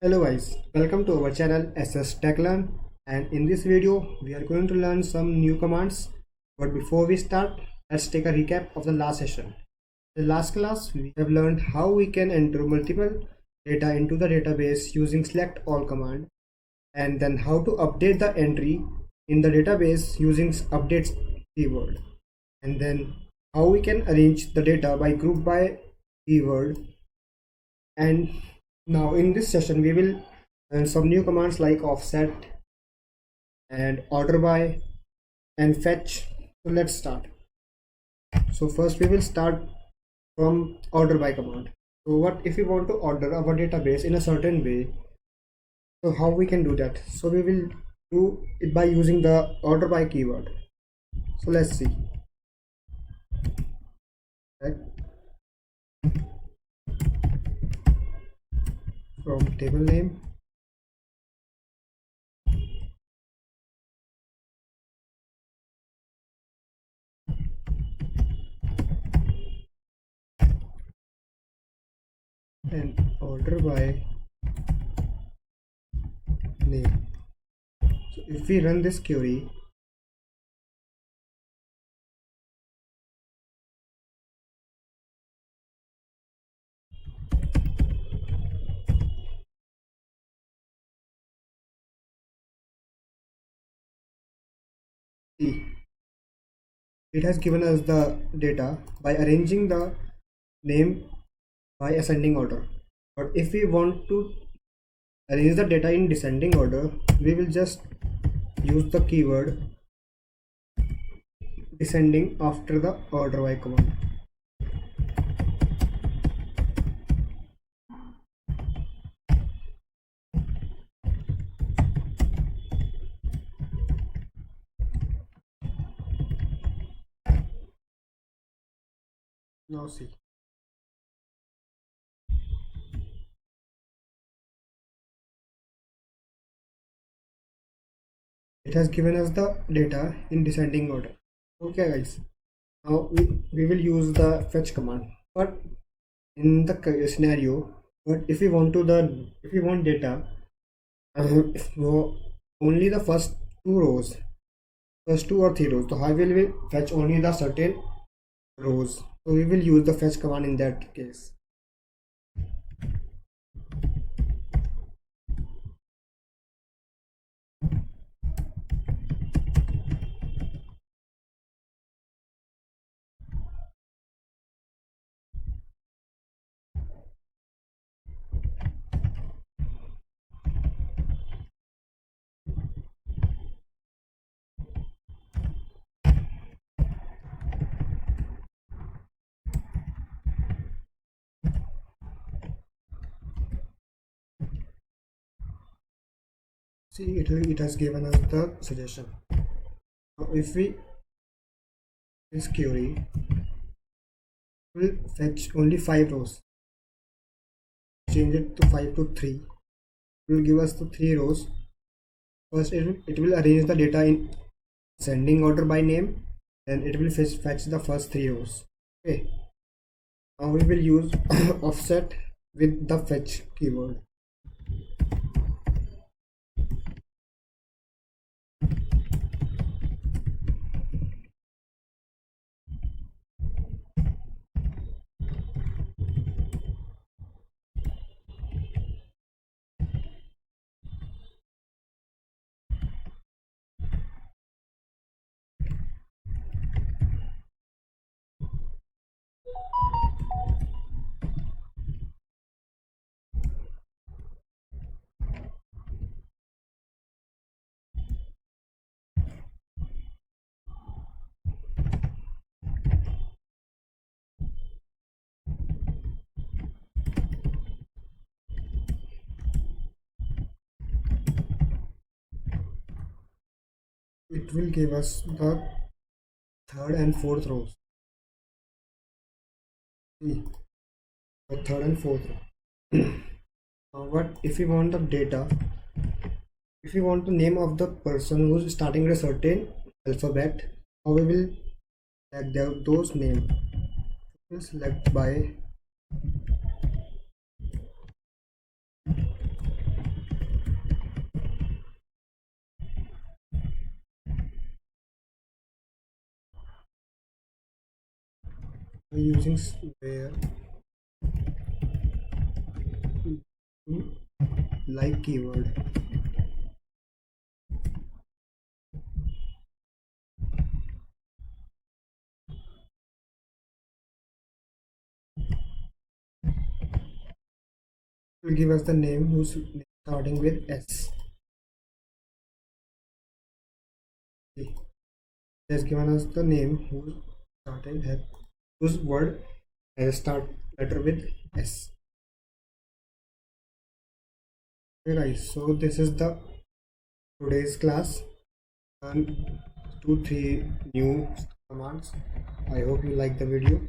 Hello guys, welcome to our channel SS Tech Learn, and in this video we are going to learn some new commands. But before we start, let's take a recap of the last session. In the last class we have learned how we can enter multiple data into the database using select all command, and then how to update the entry in the database using updates keyword, and then how we can arrange the data by group by keyword. And now in this session we will learn some new commands like offset and order by and fetch. So let's start. So first we will start from order by command. So what if we want to order our database in a certain way? So how we can do that? So we will do it by using the order by keyword. So let's see. Right? From table name and order by name. So if we run this query, see, it has given us the data by arranging the name by ascending order. But if we want to arrange the data in descending order, we will just use the keyword descending after the order by command. Now see, it has given us the data in descending order. Okay guys, now we will use the fetch command. But in the scenario, but if we want data, so only the first two or three rows. So how will we fetch only the certain rows? So we will use the fetch command in that case. See, it has given us the suggestion. Now if we this query will fetch only 5 rows, change it to 5 to 3, it will give us the 3 rows. First it will arrange the data in ascending order by name, then it will fetch the first 3 rows. Okay, now we will use offset with the fetch keyword. It will give us the third and fourth rows. See, the third and fourth row. Now what if we want the data, if we want the name of the person who's starting with a certain alphabet, how we will select those names? We'll select by using where like keyword. Will give us the name who's starting with S. It has given us the name whose word has start letter with S. Okay guys, so this is the today's class. Learn 2-3 new commands. I hope you like the video.